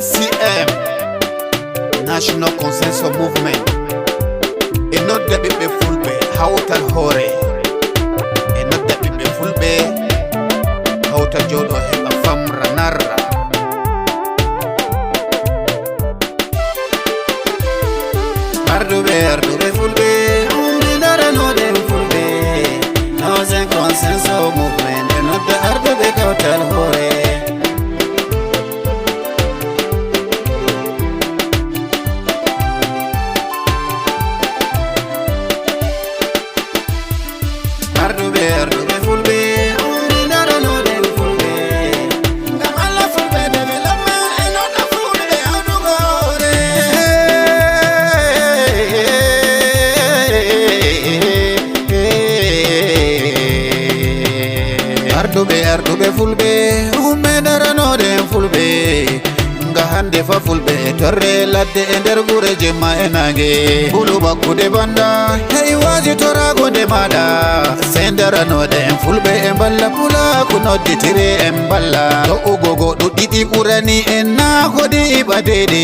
NCM National Consensus Movement enodda ɓiɓɓe fulɓe hawtal hoore enodda ɓiɓɓe fulɓe hawta jooɗo heɓa famra narra arduɓe fulɓe umminaranoɗen fulɓe National Consensus Movement enodda arduɓe kawtal hoore arduɓe fulɓe umminaranoɗen fulɓe ngam Allah fulɓe développement enodda fulɓe hawtugo hoore arduɓe fulɓe umminaranoɗen fulɓe nga hande fa fulɓe torre ladde e nder gure jemma e nange bulu bakkude banda hey waji torago nde maɗa sendaranoɗe en fulɓe e balla pulaku nodditire en balla do'ugo goɗɗo ɗiɗi ɓurani en na kodi ɓadeɗe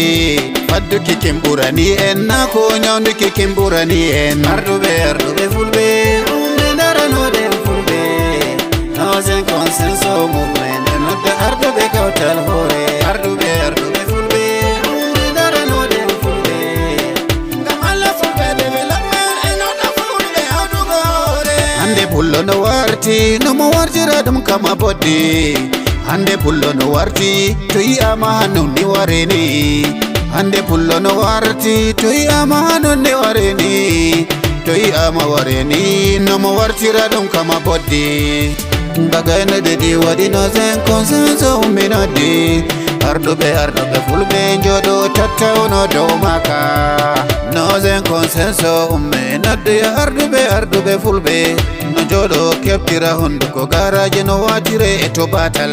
fadduki kin ɓurani en na ko nyawduki kin ɓurani en arduɓe fulɓe umminaranoɗe en fulɓe National Consensus Movement enodda arduɓe kawtal hoore arduɓe fulɓe umminaranoɗen fulɓe ngam Allah fulɓe développement enodda fulɓe hawtugo hoore hande pullo no warti nomo wartira ɗum kama boddi hande pullo no warti to yi'ama non ni wareni hande pullo no warti to yi'ama non ni wareni to yi'ama wareni nomo wartira ɗum kama boddi Bagayna dedi wadi National Consensus minodi arduɓe fulɓe joɗo tattauno dow maka National Consensus minodi arduɓe fulɓe no joɗo keɓtira honduko garaje no watire e to batal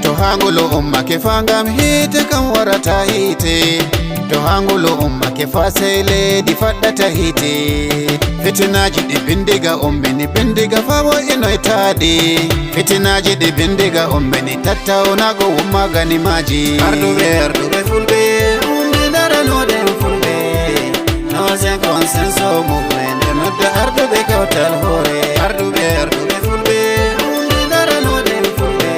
to hangolo ummake fa ngam hite kam warata hite to hangolo ummake fa sey leydi faɗɗata hite fitinaji ɗi bindiga ummini bindiga fa wo'inoytaɗi fitinaji ɗi bindiga ummini tattaunago wummagani maji arduɓe fulɓe umminaranoɗen fulɓe National Consensus Movement enodda arduɓe kawtal hoore arduɓe fulɓe umminaranoɗen fulɓe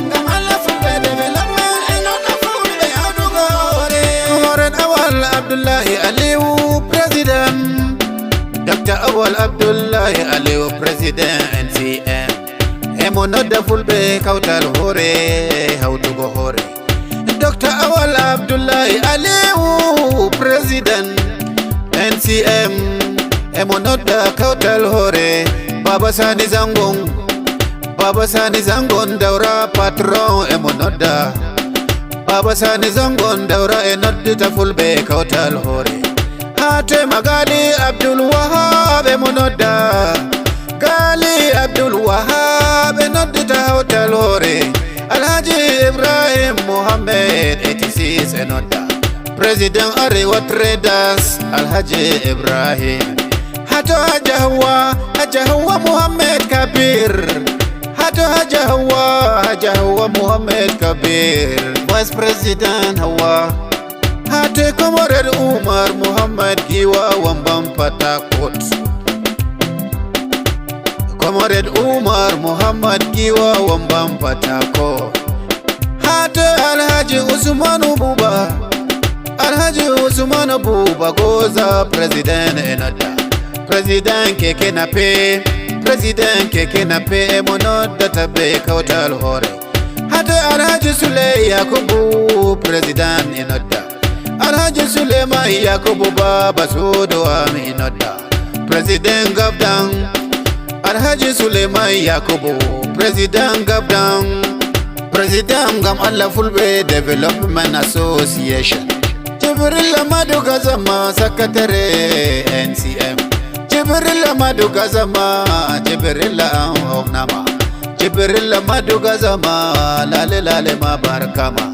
ngam Allah fulɓe développement enodda fulɓe hawtugo hoore Comrade Awal Abdullahi Aliyu President Dr. Awal Abdullahi Aliyu President NCM emo nodda fulɓe kawtal hoore hawtugo hoore Dr. Awal Abdullahi Aliyu President NCM emo nodda kawtal hoore Baba Sani Zangon Daura patron emo nodda Baba Sani Zangon Daura e noddita fulɓe kawtal hoore hate magali Abdul Wahab emo nodda Gali Abdul Wahab noddita hawtal hoore Alhaji Ibrahim Mohammed 86 enodda President Arewa Traders Alhaji Ibrahim hato Haja Hawa Mohammed Kabir hato Haja Hawa Mohammed Kabir Vice President Hawa hate Comrade Umar Muhammad Giwa Wambam Patakot Comrade Umar Muhammad Giwa Wambam Patakot hate Alhaji Usmanu Buba Goza President enodda President Keke Nape emo nodda tabe kawtal hoore hate Alhaji Suley Yakubu President enodda Alhaji Suleiman Yakubu Baba Sodo Ami enodda President Gabdan Alhaji Suleiman Yakubu President Gabdan President Ngam Allah Fulɓe Development Association Jibril Amadu Gazama Secretary NCM Jibril Amadu Gazama Jibril Homnama Jibril Amadu Gazama Lale Mabarakama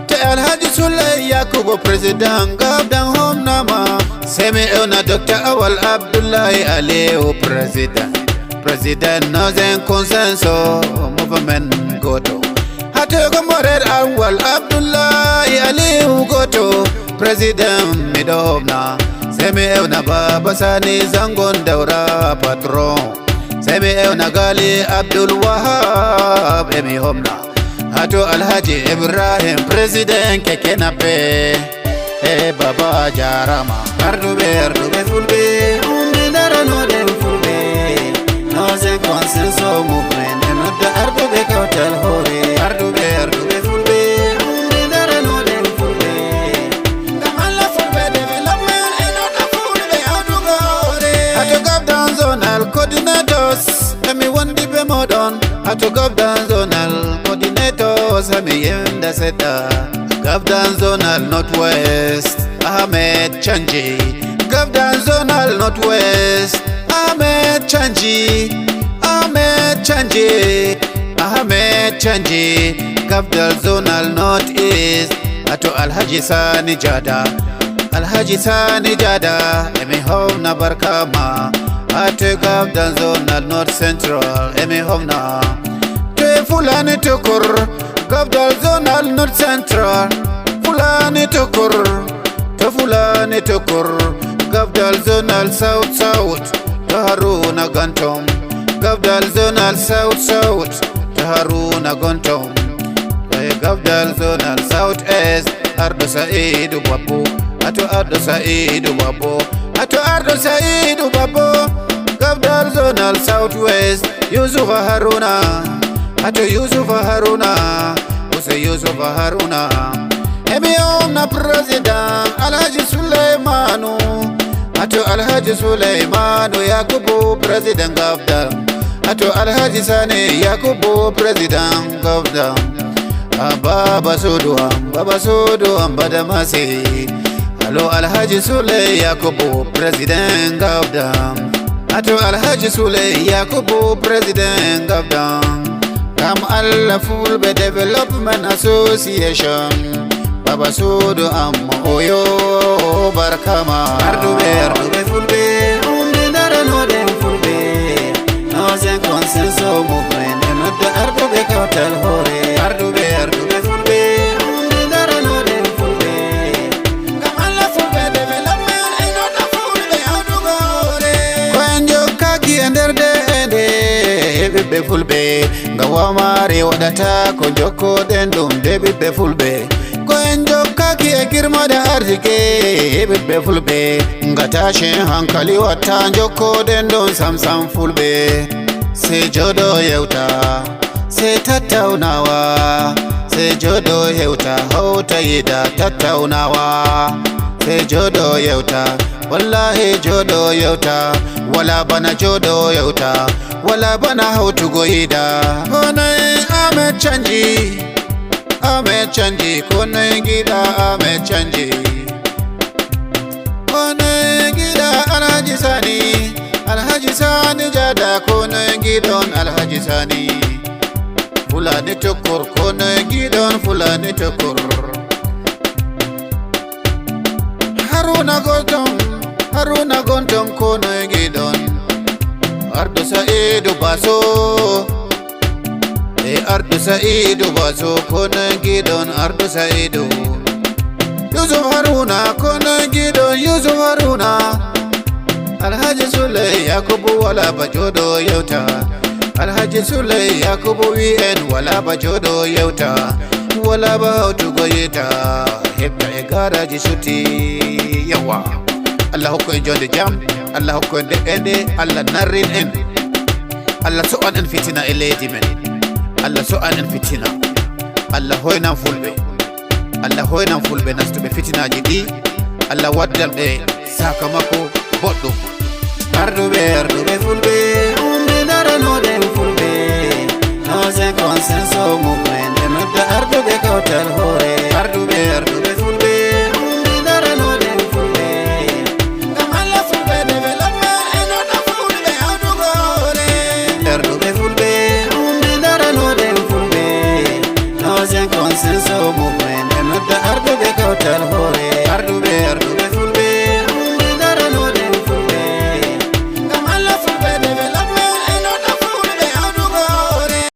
Te Alhaji Suley Yakubu President Gabdan Homnama Semi Euna Dr. Awal Abdullahi Aliyu President National Consensus Movement Goto Hate Comrade Awal Abdullahi Aliyu Goto President Midobna Semi Euna Baba Sani Zangon Daura Patron Semi Euna Gali Abdul Wahab Emi Homna Hato Alhaji Ibrahim President Kekenape Baba Jarama Ardube Fulbe Umidara no dem Fulbe No se consenso movement Not the Ardube Kautal Hore Ardube Fulbe Umidara no dem Fulbe Gamala Fulbe Development Not the Fulbe Aduga Hore Hato Gavdan Zonal Coordinators Emi Wandi Be Modon Hato Gavdan Zonal Coordinators Emi Yenda Seta Gavdan Zonal Northwest Ahmed Chanji Gavdan Zonal Northwest Ahmed Chanji Gavdan Zonal Northeast Ato Alhaji Sani Jada Emi Homna Barkama Ato Gavdan Zonal North Central Emi Homna Te Fulani Tukur Gavdan Zonal North Central Fulani Tukur Gavdan Zonal South Haruna Gantom Gavdan Zonal South Haruna Gantom Gavdan Zonal Southeast Ardo Saidu Babo Ardo Saidu Babo Gavdan Zonal Southwest Yusuf Haruna Yusuf Haruna Emi Omna President Alhaji Suleimanu Ato Alhaji Suleimanu Yakubu President Gavdan Ato Alhaji Sani Yakubu President Gavdan Baba Sodoam Badamasi Alo Alhaji Sule Yakubu President Gavdan Ato Alhaji Sule Yakubu President Gavdan Kam Allah Fulbe Development Association Baba Sodo Amma Oyo Barkama Ardube Fulbe Umidara no dem Fulbe No se consenso movement Not the Ardube Kautal Hore Ardube Fulbe Umidara no dem Fulbe Gamala Fulbe Development Not the Fulbe Aduga Hore Kwenjo Kaki Enderde Bibbe Fulbe Ngawamare Wadata Konjoko Dendum Bibbe Fulbe Kwenjo Kaki Girma da Arzike Bibbe Fulbe Ngatashin Hankali Wata Njoko Dendum Samsam Fulbe Se Jodo Yeuta Se Tattaunawa Se Jodo Yeuta Hauta Yida Tattaunawa Se Jodo Yeuta Wallahi Jodo Yeuta Wala bana Jodo Yeuta Wala bana hautu goida Kone Ahmed Chanji Kone gida Ahmed Chanji Kone gida Alhaji Sani Jada Kone gidon Alhaji Sani Fulani Tukur Kone gidon Fulani Tukur Haruna Gontom Kone gidon Ardo Saidu Baso Kone gidon Ardo Saidu Yusuf Haruna Kone gidon Yusuf Haruna Alhaji Sule Yakubu Wala Bajodo Yeuta Alhaji Sule Yakubu WN Wala Bajodo Yeuta Wala Bahautu Goyeta Hebta Egaraji Suti Yawa Allah hukko jonde jam Allah hukko ende Allah narrin en Allah so'an en fitina e leydi men Allah so'an en fitina Allah hoynan fulbe nastuɓe fitinaji ɗi Allah waddal ɓe sakamako boɗɗum Arduɓe fulbe umminaranoɗen fulbe no se consenso